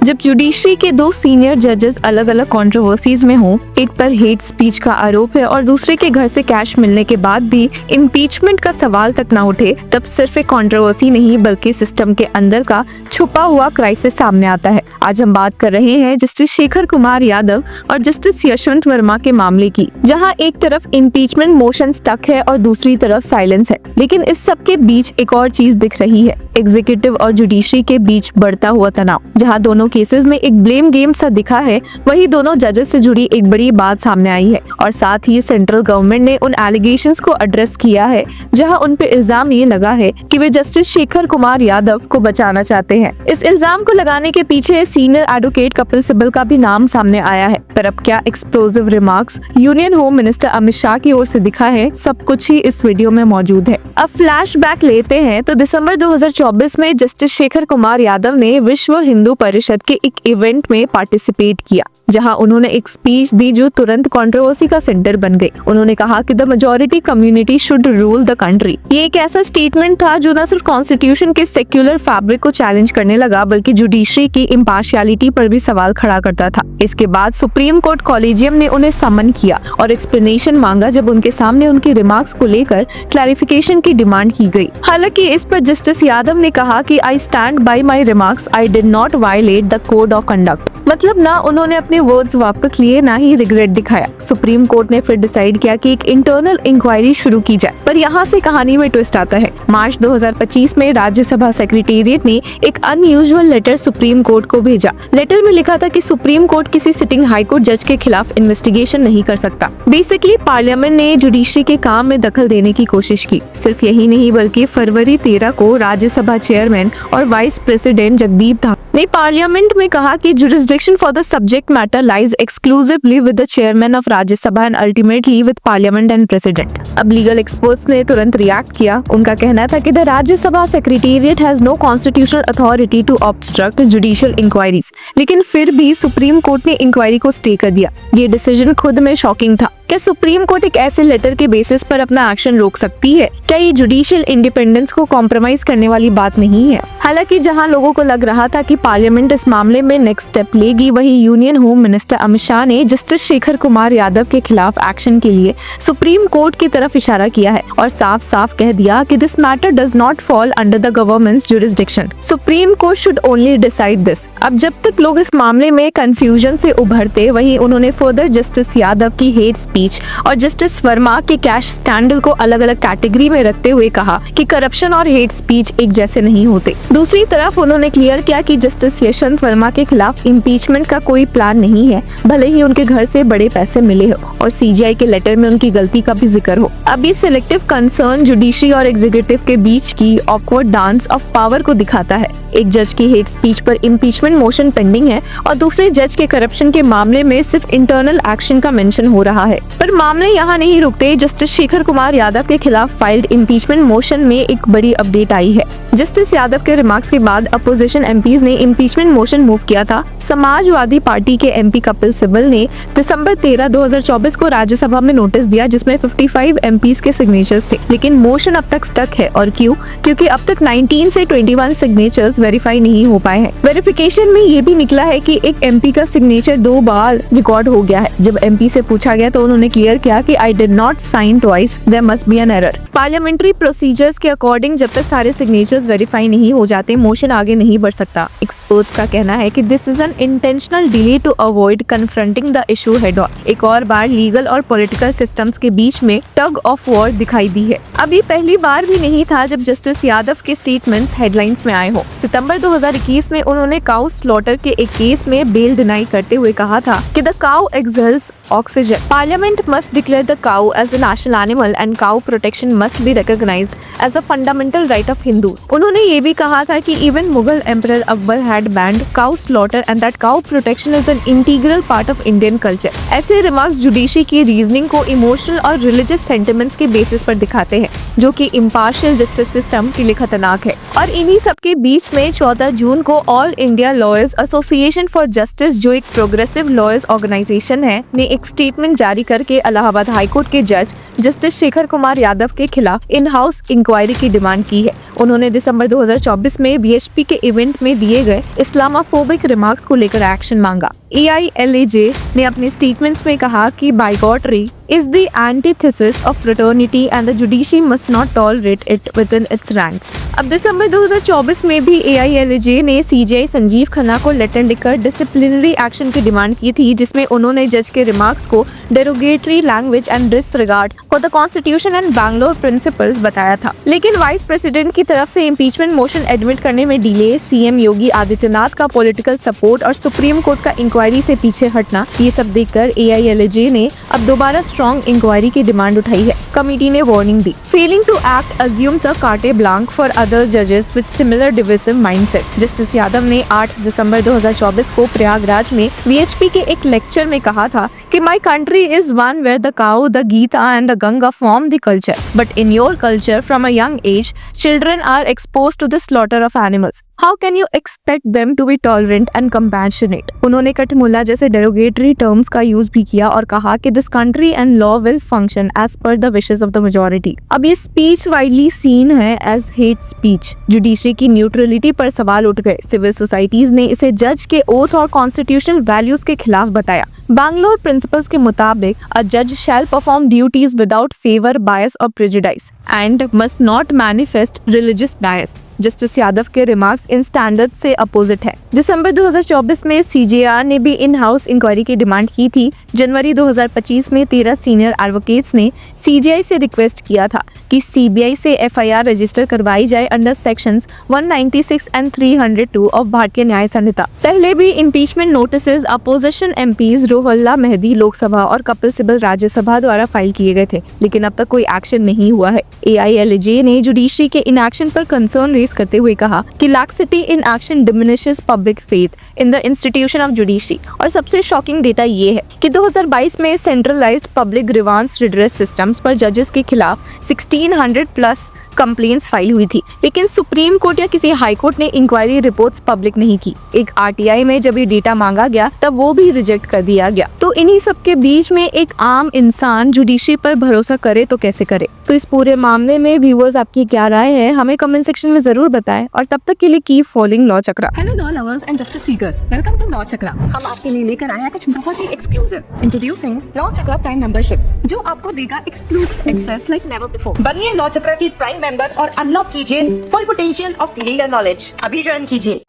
जब जुडिशरी के दो सीनियर जजेस अलग अलग कंट्रोवर्सीज में हों, एक पर हेट स्पीच का आरोप है और दूसरे के घर से कैश मिलने के बाद भी इम्पीचमेंट का सवाल तक ना उठे, तब सिर्फ एक कंट्रोवर्सी नहीं बल्कि सिस्टम के अंदर का छुपा हुआ क्राइसिस सामने आता है। आज हम बात कर रहे हैं जस्टिस शेखर कुमार यादव और जस्टिस यशवंत वर्मा के मामले की, जहां एक तरफ इम्पीचमेंट मोशन स्टक है और दूसरी तरफ साइलेंस है। लेकिन इस सब के बीच एक और चीज दिख रही है, एग्जीक्यूटिव और जुडिशरी के बीच बढ़ता हुआ तनाव। जहां दोनों केसेस में एक ब्लेम गेम सा दिखा है, वहीं दोनों जजेस से जुड़ी एक बड़ी बात सामने आई है और साथ ही सेंट्रल गवर्नमेंट ने उन एलिगेशंस को एड्रेस किया है जहां उन पे इल्जाम ये लगा है कि वे जस्टिस शेखर कुमार यादव को बचाना चाहते हैं। इस इल्जाम को लगाने के पीछे सीनियर एडवोकेट कपिल सिब्बल का भी नाम सामने आया है। पर अब क्या explosive remarks union home minister Amit Shah की ओर से दिखा है, सब कुछ ही इस वीडियो में मौजूद है। अब फ्लैशबैक लेते हैं तो दिसंबर 2024 में जस्टिस शेखर कुमार यादव ने विश्व हिंदू परिषद के एक इवेंट में पार्टिसिपेट किया, जहां उन्होंने एक स्पीच दी जो तुरंत कंट्रोवर्सी का सेंटर बन गई। उन्होंने कहा कि the majority community should rule the country. ये एक ऐसा स्टेटमेंट था जो न सिर्फ कॉन्स्टिट्यूशन के सेक्युलर फैब्रिक को चैलेंज करने लगा बल्कि जुडिशरी की इम्पार्शियलिटी पर भी सवाल खड़ा करता था। इसके बाद सुप्रीम कोर्ट कॉलेजियम ने उन्हें समन किया और एक्सप्लेनेशन मांगा, जब उनके सामने उनकी रिमार्क्स को लेकर क्लैरिफिकेशन की डिमांड की गई। हालांकि इस पर जस्टिस यादव ने कहा कि I stand by my remarks, I did not violate the code of conduct. मतलब ना उन्होंने अपने वर्ड्स वापस लिए, ना ही रिग्रेट दिखाया। सुप्रीम कोर्ट ने फिर डिसाइड किया कि एक इंटरनल इंक्वायरी शुरू की जाए। पर यहाँ से कहानी में ट्विस्ट आता है। मार्च 2025 में राज्यसभा सेक्रेटेरिएट ने एक अनयूजुअल लेटर सुप्रीम कोर्ट को भेजा। लेटर में लिखा था कि सुप्रीम कोर्ट किसी सिटिंग हाई कोर्ट जज के खिलाफ इन्वेस्टिगेशन नहीं कर सकता। बेसिकली पार्लियामेंट ने जुडिशरी के काम में दखल देने की कोशिश की। सिर्फ यही नहीं बल्कि फरवरी 13 को राज्यसभा चेयरमैन और वाइस प्रेसिडेंट जगदीप धाकड़ ने पार्लियामेंट में कहा कि jurisdiction for the subject matter lies exclusively with the chairman of Rajya Sabha and ultimately with parliament and president. अब लीगल एक्सपर्ट्स ने तुरंत रिएक्ट किया। उनका कहना था कि the Rajya Sabha secretariat has no constitutional authority to obstruct judicial inquiries. लेकिन फिर भी सुप्रीम कोर्ट ने इंक्वायरी को स्टे कर दिया। ये डिसीजन खुद में शॉकिंग था। क्या सुप्रीम कोर्ट एक ऐसे लेटर के बेसिस पर अपना एक्शन रोक सकती है? क्या ये जुडिशियल इंडिपेंडेंस को कॉम्प्रोमाइज करने वाली बात नहीं है? हालांकि जहां लोगों को लग रहा था कि पार्लियामेंट इस मामले में नेक्स्ट स्टेप लेगी, वही union home minister Amit Shah ने जस्टिस शेखर कुमार यादव के खिलाफ एक्शन के लिए सुप्रीम कोर्ट की तरफ इशारा किया है और साफ साफ कह दिया कि this matter does not fall under the governments jurisdiction. Supreme court should only decide this. अब जब तक लोग इस मामले में कंफ्यूजन से उभरते, वहीं उन्होंने फर्दर जस्टिस यादव की हेट स्पीच और जस्टिस वर्मा के कैश स्कैंडल को अलग अलग कैटेगरी में रखते हुए कहा कि करप्शन और हेट स्पीच एक जैसे नहीं होते। दूसरी तरफ उन्होंने क्लियर किया कि जस्टिस यशवंत वर्मा के खिलाफ इम्पीचमेंट का कोई प्लान नहीं है, भले ही उनके घर से बड़े पैसे मिले हो और सीजीआई के लेटर में उनकी गलती का भी जिक्र हो। अब ये सिलेक्टिव कंसर्न जुडिशरी और एग्जीक्यूटिव के बीच की ऑकवर्ड डांस ऑफ पावर को दिखाता है। एक जज की हेट स्पीच पर इम्पीचमेंट मोशन पेंडिंग है और दूसरे जज के करप्शन के मामले में सिर्फ इंटरनल एक्शन का मेंशन हो रहा है। पर मामले यहाँ नहीं रुकते। जस्टिस शेखर कुमार यादव के खिलाफ फाइल्ड इम्पीचमेंट मोशन में एक बड़ी अपडेट आई है। जस्टिस यादव के रिमार्क्स के बाद अपोजिशन एमपीज ने इम्पीचमेंट मोशन मूव किया था। समाजवादी पार्टी के एमपी कपिल सिब्बल ने दिसंबर 13, 2024 को राज्यसभा में नोटिस दिया जिसमें 55 एमपीज के सिग्नेचर्स थे। लेकिन मोशन अब तक स्टक है। और क्यों? क्योंकि अब तक 19 से 21 सिग्नेचर्स वेरीफाई नहीं हो पाए हैं। वेरिफिकेशन में ये भी निकला है कि एक एमपी का सिग्नेचर 2 बार रिकॉर्ड हो गया है। जब एमपी से पूछा गया तो उन्होंने क्लियर किया कि I did not sign twice, there must be an error. Parliamentary procedures के अकॉर्डिंग जब तक सारे सिग्नेचर्स वेरीफाई नहीं हो जाते, मोशन आगे नहीं बढ़ सकता। एक्सपर्ट्स का कहना है कि this is an intentional delay to avoid confronting the issue head on. एक और बार लीगल और पॉलिटिकल सिस्टम्स के बीच में टग ऑफ वॉर दिखाई दी है। अब ये पहली बार भी नहीं था जब जस्टिस यादव के स्टेटमेंट्स हेडलाइंस में आए हो। सितंबर 2021 में उन्होंने काउ स्लॉटर के एक केस में बेल डिनाई करते हुए कहा था कि the cow exhales oxygen. Parliament must declare the cow as a national animal and cow protection must be recognized as a fundamental right of Hindus. उन्होंने ये भी कहा था कि even Mughal Emperor Akbar had banned cow slaughter and that cow protection is an integral part of Indian culture. ऐसे remarks judiciary की reasoning को emotional और रिलीजियस सेंटिमेंट्स के बेसिस पर दिखाते हैं, जो कि इम्पार्शियल जस्टिस सिस्टम के लिए खतरनाक है। और इन्हीं सब के बीच में 14 जून को all India lawyers association for justice, जो एक प्रोग्रेसिव लॉयर्स ऑर्गेनाइजेशन है, ने एक स्टेटमेंट जारी करके इलाहाबाद हाईकोर्ट के जज जस्टिस शेखर कुमार यादव के खिलाफ इन हाउस इंक्वायरी की डिमांड की है। उन्होंने दिसंबर 2024 में बीएचपी के इवेंट में दिए गए इस्लामोफोबिक रिमार्क्स को लेकर एक्शन मांगा। AILAJ ने अपने स्टेटमेंट्स में कहा कि बाइगॉटरी is the antithesis of fraternity and the judiciary must not tolerate it within its ranks। अब दिसंबर 2024 में भी AILAJ ने CJI संजीव खन्ना को लेटर लिखकर डिसिप्लिनरी एक्शन की डिमांड की थी, जिसमें उन्होंने जज के रिमार्क्स को derogatory language and disregard for the constitution and Bangalore principles बताया था। लेकिन वाइस प्रेसिडेंट की तरफ से इम्पीचमेंट मोशन एडमिट करने में डिले, सीएम योगी आदित्यनाथ का पॉलिटिकल सपोर्ट और सुप्रीम कोर्ट का इंक्वायरी से पीछे हटना, ये सब देखकर AILAJ ने अब दोबारा स्ट्रॉन्ग इंक्वायरी की डिमांड उठाई है। कमेटी ने वार्निंग दी, failing to act assumes a carte blanche for other जजेस with similar divisive mindset. Justice Yadav ने 8 दिसंबर 2024 को प्रयागराज में VHP के एक लेक्चर में कहा था कि my country is one where the cow, the Gita and the Ganga form the culture, but in your culture from a young age children are exposed to the slaughter of animals. How can you expect them to be tolerant and compassionate? उन्होंने कठमुल्ला जैसे derogatory terms का use भी किया और कहा कि this country and law will function as per the wishes of the majority. अब ये स्पीच वाइडली सीन है एज हेट स्पीच। जुडिशरी की न्यूट्रलिटी पर सवाल उठ गए। सिविल सोसाइटीज ने इसे जज के ओथ और कॉन्स्टिट्यूशनल वैल्यूज के खिलाफ बताया। बैंगलोर प्रिंसिपल्स के मुताबिक अ जज शैल परफॉर्म ड्यूटीज विदाउट फेवर, बायस और prejudice and must not manifest religious bias. Justice Yadav के रिमार्क्स इन स्टैंडर्ड से अपोजिट है। दिसंबर 2024 में CJR ने भी इन हाउस इंक्वायरी की डिमांड की थी। जनवरी 2025 में 13 सीनियर एडवोकेट्स ने CJI से रिक्वेस्ट किया था कि CBI से FIR रजिस्टर करवाई जाए अंडर सेक्शंस 196 एंड 302 ऑफ भारतीय न्याय संहिता। पहले भी impeachment notices opposition MPs Ruhullah Mehdi Lok Sabha और कपिल सिब्बल राज्यसभा द्वारा फाइल किए गए थे, लेकिन अब तक कोई एक्शन नहीं हुआ है। AILAJ ने जुडिशरी के इनएक्शन पर कंसर्न करते हुए कहा कि laxity in action diminishes public faith in the institution of judiciary. और सबसे शॉकिंग डेटा ये है कि 2022 में centralised public grievance redress systems पर जजेस के खिलाफ 1600 प्लस कंप्लेंट्स फाइल हुई थी, लेकिन सुप्रीम कोर्ट या किसी हाई कोर्ट ने इंक्वायरी रिपोर्ट्स पब्लिक नहीं की। एक RTI में जब ये डेटा मांगा गया तब वो भी रिजेक्ट कर दिया गया। तो इन्हीं सब के बीच में एक आम इंसान जुडिशरी पर भरोसा करे तो कैसे करे? तो इस पूरे मामले में व्यूअर्स आपकी क्या राय है, हमें कमेंट सेक्शन में जरूर बताएं। और तब तक के लिए keep following Law Chakra. Hello law lovers and justice seekers, welcome to Law Chakra. हम आपके लिए लेकर आए हैं कुछ बहुत ही exclusive. Introducing Law Chakra prime membership, जो आपको देगा exclusive access like never before. बनिए लॉ चक्रा की प्राइम मेंबर और अनलॉक कीजिए full potential of legal knowledge. अभी ज्वाइन कीजिए।